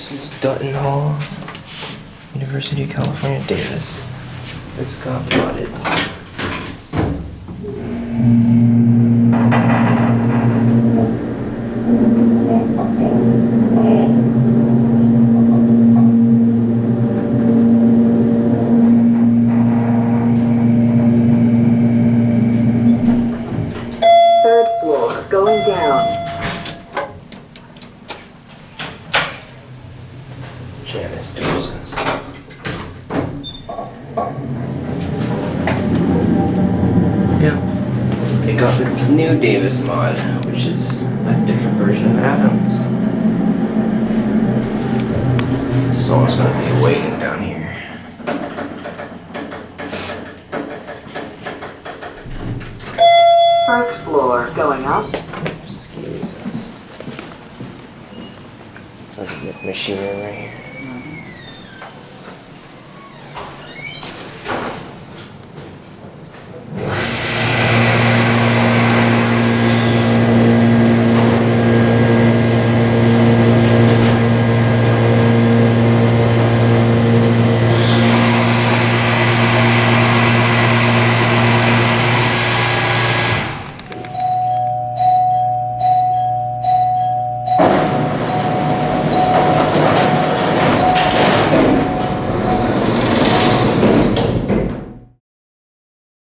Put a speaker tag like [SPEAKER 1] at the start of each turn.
[SPEAKER 1] This is Dutton Hall, University of California, Davis. It's got modded.
[SPEAKER 2] Third floor, going down.
[SPEAKER 1] Janice Dawson's. Yeah. It got the new Davis mod, which is a different version of Adams. Someone's gonna be waiting down here.
[SPEAKER 2] First floor, going up.
[SPEAKER 1] Excuse us. There's a machine room right here.